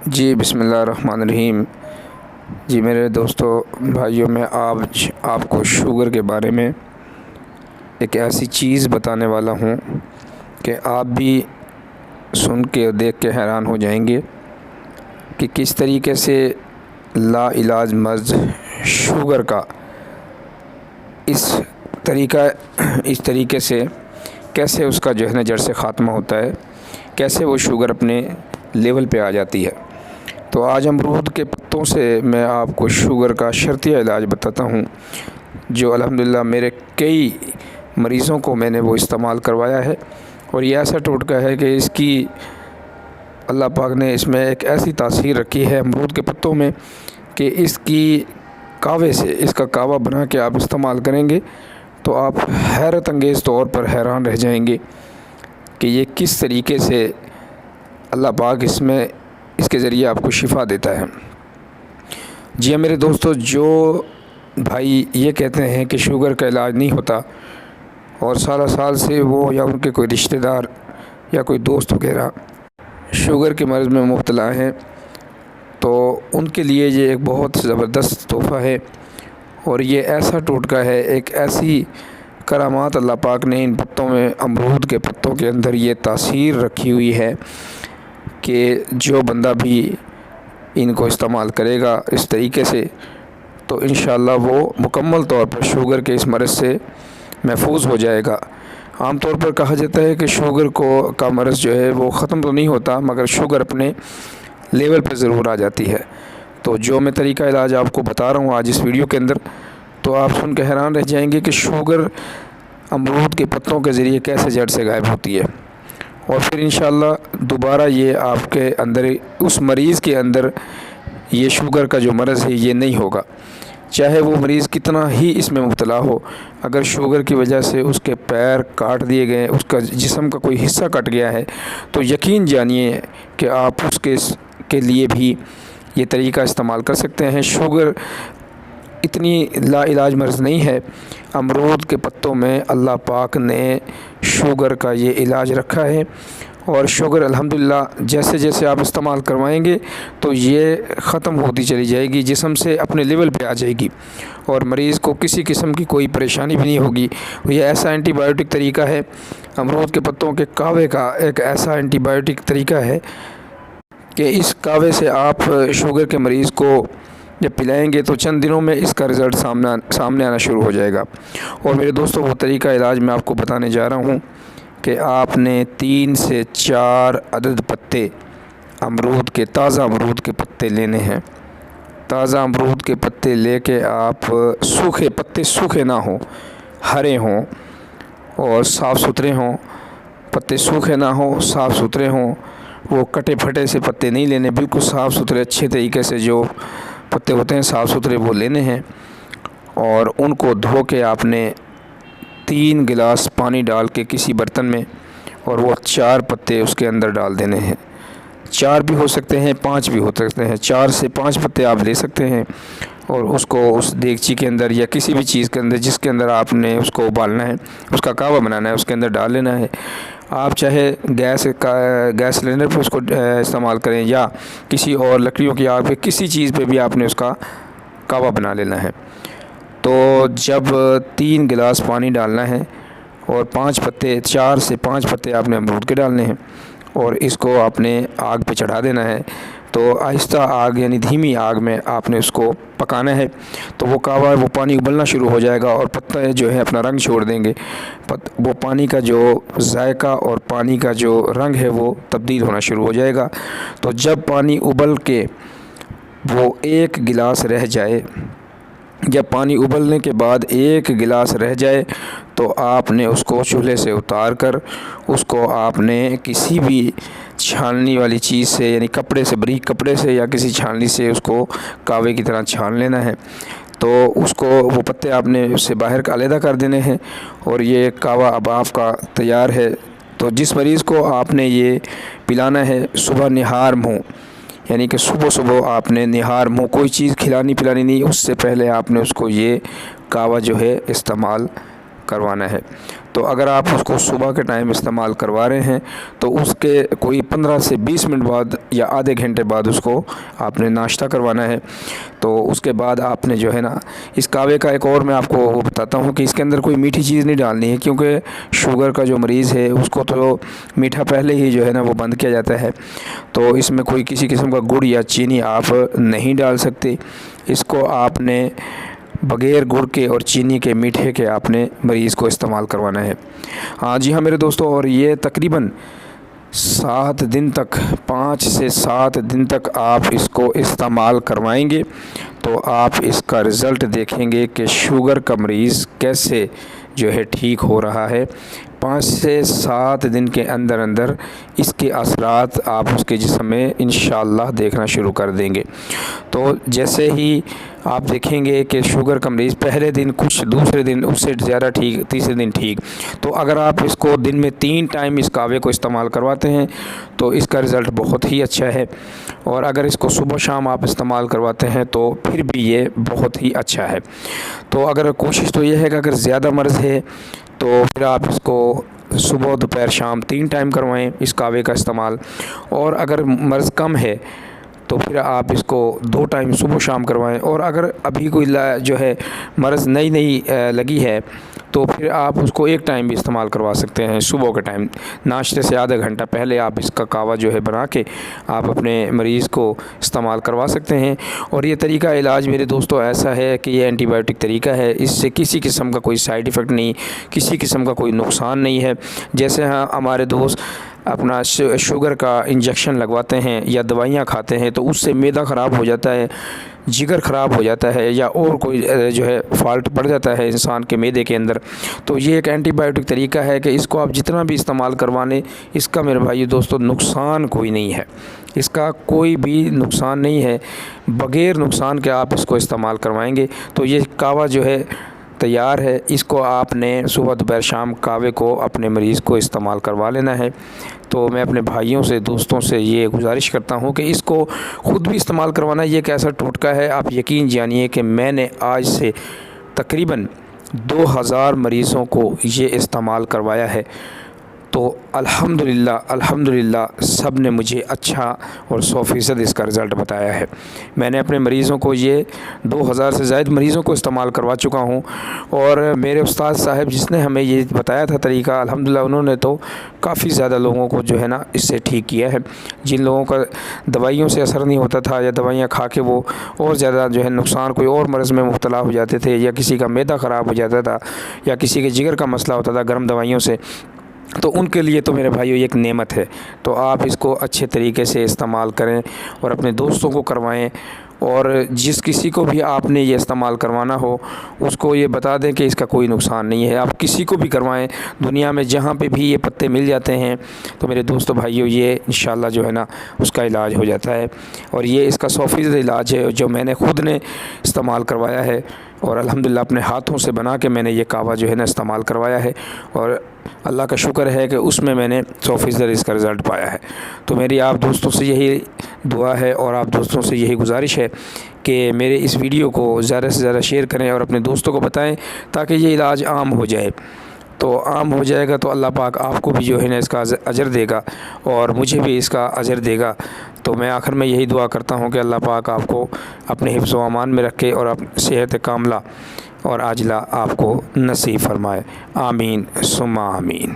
जी बिस्मिल्लाहिर्रहमानिर्रहीम। जी मेरे दोस्तों भाइयों, मैं आज आपको शुगर के बारे में एक ऐसी चीज़ बताने वाला हूँ कि आप भी सुन के और देख के हैरान हो जाएंगे कि किस तरीके से लाइलाज मर्ज़ शुगर का इस तरीके से कैसे उसका जो है ना जड़ से ख़ात्मा होता है, कैसे वो शुगर अपने लेवल पे आ जाती है। तो आज अमरूद के पत्तों से मैं आपको शुगर का शर्तिया इलाज बताता हूँ, जो अल्हम्दुलिल्लाह मेरे कई मरीज़ों को मैंने वो इस्तेमाल करवाया है। और ये ऐसा टोटका है कि इसकी अल्लाह पाक ने इसमें एक ऐसी तासीर रखी है अमरूद के पत्तों में कि इसका कावा बना के आप इस्तेमाल करेंगे तो आप हैरत अंगेज़ तौर पर हैरान रह जाएंगे कि ये किस तरीके से अल्लाह पाक इसके ज़रिए आपको शिफा देता है। जी हाँ मेरे दोस्तों, जो भाई ये कहते हैं कि शुगर का इलाज नहीं होता और साल से वो या उनके कोई रिश्तेदार या कोई दोस्त वगैरह शुगर के मर्ज़ में मुब्तला हैं, तो उनके लिए ये एक बहुत ज़बरदस्त तोहफ़ा है। और ये ऐसा टोटका है, एक ऐसी करामात अल्लाह पाक ने इन पत्तों में, अमरूद के पत्तों के अंदर ये तासीर रखी हुई है कि जो बंदा भी इनको इस्तेमाल करेगा इस तरीके से तो इंशाअल्लाह वो मुकम्मल तौर पर शुगर के इस मर्ज़ से महफूज हो जाएगा। आम तौर पर कहा जाता है कि शुगर का मर्ज़ जो है वो ख़त्म तो नहीं होता, मगर शुगर अपने लेवल पर ज़रूर आ जाती है। तो जो मैं तरीका इलाज आपको बता रहा हूँ आज इस वीडियो के अंदर, तो आप सुन के हैरान रह जाएंगे कि शुगर अमरूद के पत्तों के ज़रिए कैसे जड़ से गायब होती है। और फिर इंशाअल्लाह दोबारा ये आपके अंदर, उस मरीज़ के अंदर ये शुगर का जो मर्ज़ है ये नहीं होगा, चाहे वो मरीज़ कितना ही इसमें मुब्तला हो। अगर शुगर की वजह से उसके पैर काट दिए गए, उसका जिस्म का कोई हिस्सा कट गया है, तो यकीन जानिए कि आप के लिए भी ये तरीका इस्तेमाल कर सकते हैं। शुगर इतनी लाइलाज मर्ज़ नहीं है। अमरूद के पत्तों में अल्लाह पाक ने शुगर का ये इलाज रखा है। और शुगर अल्हम्दुलिल्लाह जैसे जैसे आप इस्तेमाल करवाएंगे तो ये ख़त्म होती चली जाएगी, जिस्म से अपने लेवल पे आ जाएगी और मरीज़ को किसी किस्म की कोई परेशानी भी नहीं होगी। ये ऐसा एंटीबायोटिक तरीका है, अमरूद के पत्तों के कावे का एक ऐसा एंटीबायोटिक तरीका है कि इस कावे से आप शुगर के मरीज़ को जब पिलाएंगे तो चंद दिनों में इसका रिज़ल्ट सामने आना शुरू हो जाएगा। और मेरे दोस्तों, वो तरीका इलाज मैं आपको बताने जा रहा हूँ कि आपने 3 से 4 अदद पत्ते अमरूद के, ताज़ा अमरूद के पत्ते लेने हैं। ताज़ा अमरूद के पत्ते लेके आप, सूखे पत्ते, सूखे ना हों, हरे हों और साफ़ सुथरे हों। पत्ते सूखे ना हों, साफ़ सुथरे हों, वो कटे फटे से पत्ते नहीं लेने, बिल्कुल साफ़ सुथरे अच्छे तरीके से जो पत्ते होते हैं साफ़ सुथरे वो लेने हैं। और उनको धो के आपने 3 गिलास पानी डाल के किसी बर्तन में, और वो 4 पत्ते उसके अंदर डाल देने हैं। 4 भी हो सकते हैं, 5 भी हो सकते हैं, 4 से 5 पत्ते आप ले सकते हैं। और उसको उस देगची के अंदर या किसी भी चीज़ के अंदर जिसके अंदर आपने उसको उबालना है, उसका कावा बनाना है, उसके अंदर डाल लेना है। आप चाहे गैस सिलेंडर पर उसको इस्तेमाल करें या किसी और लकड़ियों की आग पे, किसी चीज़ पे भी आपने उसका कावा बना लेना है। तो जब 3 गिलास पानी डालना है और 5 पत्ते, 4 से 5 पत्ते आपने अमरूद के डालने हैं और इसको आपने आग पे चढ़ा देना है। तो आहिस्ता आग, यानी धीमी आग में आपने उसको पकाना है। तो वो कावा, वो पानी उबलना शुरू हो जाएगा और पत्ते जो है अपना रंग छोड़ देंगे। वो पानी का जो जायका और पानी का जो रंग है वो तब्दील होना शुरू हो जाएगा। तो जब पानी उबल के वो 1 गिलास रह जाए, जब पानी उबलने के बाद 1 गिलास रह जाए, तो आपने उसको चूल्हे से उतार कर उसको आपने किसी भी छाननी वाली चीज़ से, यानी कपड़े से, बारीक कपड़े से या किसी छाननी से उसको कावे की तरह छान लेना है। तो उसको, वो पत्ते आपने उससे बाहर का अलहदा कर देने हैं और ये कावा अब आपका तैयार है। तो जिस मरीज़ को आपने ये पिलाना है, सुबह निहार मुँह, यानी कि सुबह सुबह आपने निहार मुँह, कोई चीज़ खिलानी पिलानी नहीं, उससे पहले आपने उसको ये कावा जो है इस्तेमाल करवाना है। तो अगर आप उसको सुबह के टाइम इस्तेमाल करवा रहे हैं तो उसके कोई 15 से 20 मिनट बाद या आधे घंटे बाद उसको आपने नाश्ता करवाना है। तो उसके बाद आपने जो है ना, इस कहवे का एक और मैं आपको वो बताता हूँ कि इसके अंदर कोई मीठी चीज़ नहीं डालनी है, क्योंकि शुगर का जो मरीज़ है उसको तो मीठा पहले ही जो है ना वो बंद किया जाता है। तो इसमें कोई किसी किस्म का गुड़ या चीनी आप नहीं डाल सकते। इसको आपने बग़ैर गुड़ के और चीनी के मीठे के आपने मरीज़ को इस्तेमाल करवाना है। हाँ जी हाँ मेरे दोस्तों, और ये तकरीबन 7 दिन तक, 5 से 7 दिन तक आप इसको इस्तेमाल करवाएंगे तो आप इसका रिज़ल्ट देखेंगे कि शुगर का मरीज़ कैसे जो है ठीक हो रहा है। 5 से 7 दिन के अंदर अंदर इसके असरात आप उसके जिस्म में इंशाअल्लाह देखना शुरू कर देंगे। तो जैसे ही आप देखेंगे कि शुगर का मरीज़ पहले दिन कुछ, दूसरे दिन उससे ज़्यादा ठीक, तीसरे दिन ठीक, तो अगर आप इसको दिन में 3 टाइम इस कहवे को इस्तेमाल करवाते हैं तो इसका रिज़ल्ट बहुत ही अच्छा है। और अगर इसको सुबह शाम आप इस्तेमाल करवाते हैं तो फिर भी ये बहुत ही अच्छा है। तो अगर कोशिश तो ये है कि अगर ज़्यादा मर्ज़ है तो फिर आप इसको सुबह, दोपहर, शाम 3 टाइम करवाएं इस कहवे का इस्तेमाल। और अगर मर्ज़ कम है तो फिर आप इसको 2 टाइम सुबह शाम करवाएं। और अगर अभी कोई जो है मर्ज़ नई लगी है तो फिर आप उसको 1 टाइम भी इस्तेमाल करवा सकते हैं। सुबह के टाइम नाश्ते से आधा घंटा पहले आप इसका कहवा जो है बना के आप अपने मरीज़ को इस्तेमाल करवा सकते हैं। और ये तरीका इलाज मेरे दोस्तों ऐसा है कि ये एंटीबायोटिक तरीका है, इससे किसी किस्म का कोई साइड इफ़ेक्ट नहीं, किसी किस्म का कोई नुकसान नहीं है। जैसे हाँ हमारे दोस्त अपना शुगर का इंजेक्शन लगवाते हैं या दवाइयाँ खाते हैं तो उससे मैदा ख़राब हो जाता है, जिगर ख़राब हो जाता है, या और कोई जो है फ़ॉल्ट पड़ जाता है इंसान के मैदे के अंदर। तो ये एक एंटीबायोटिक तरीका है कि इसको आप जितना भी इस्तेमाल करवाने, इसका मेरे भाई दोस्तों नुकसान कोई नहीं है, इसका कोई भी नुकसान नहीं है। बग़ैर नुकसान के आप इसको इस्तेमाल करवाएंगे तो ये कहवा जो है तैयार है। इसको आपने सुबह, दोपहर, शाम कहवे को अपने मरीज़ को इस्तेमाल करवा लेना है। तो मैं अपने भाइयों से, दोस्तों से ये गुजारिश करता हूँ कि इसको ख़ुद भी इस्तेमाल करवाना। ये एक ऐसा टोटका है, आप यकीन जानिए कि मैंने आज से तकरीबन 2000 मरीज़ों को ये इस्तेमाल करवाया है। तो अल्हम्दुलिल्लाह सब ने मुझे अच्छा और 100% इसका रिज़ल्ट बताया है। मैंने अपने मरीज़ों को ये 2000 से ज़ायद मरीज़ों को इस्तेमाल करवा चुका हूँ। और मेरे उस्ताद साहब जिसने हमें ये बताया था तरीका, अल्हम्दुलिल्लाह उन्होंने तो काफ़ी ज़्यादा लोगों को जो है ना इससे ठीक किया है। जिन लोगों का दवाइयों से असर नहीं होता था या दवाइयाँ खा के वो और ज़्यादा जो है नुकसान, कोई और मर्ज़ में मुब्तला हो जाते थे, या किसी का मैदा ख़राब हो जाता था, या किसी के जिगर का मसला होता था गर्म दवाइयों से, तो उनके लिए तो मेरे भाइयों ये एक नेमत है। तो आप इसको अच्छे तरीके से इस्तेमाल करें और अपने दोस्तों को करवाएं। और जिस किसी को भी आपने ये इस्तेमाल करवाना हो उसको ये बता दें कि इसका कोई नुकसान नहीं है। आप किसी को भी करवाएं, दुनिया में जहाँ पे भी ये पत्ते मिल जाते हैं तो मेरे दोस्तों भाइयों ये इंशाल्लाह जो है ना उसका इलाज हो जाता है। और ये इसका 100% इलाज है जो मैंने ख़ुद ने इस्तेमाल करवाया है। और अल्हम्दुलिल्लाह अपने हाथों से बना के मैंने ये कहवा जो है ना इस्तेमाल करवाया है। और अल्लाह का शुक्र है कि उसमें मैंने 100% इसका रिज़ल्ट पाया है। तो मेरी आप दोस्तों से यही दुआ है और आप दोस्तों से यही गुजारिश है कि मेरे इस वीडियो को ज़्यादा से ज़्यादा शेयर करें और अपने दोस्तों को बताएं ताकि ये इलाज आम हो जाए। तो आम हो जाएगा तो अल्लाह पाक आपको भी जो है ना इसका अजर देगा और मुझे भी इसका अजर देगा। तो मैं आखिर में यही दुआ करता हूँ कि अल्लाह पाक आपको अपने हिफ्ज़ व अमान में रखे और सेहत कामला और आजिला आपको नसीब फरमाए। आमीन सुम्मा आमीन।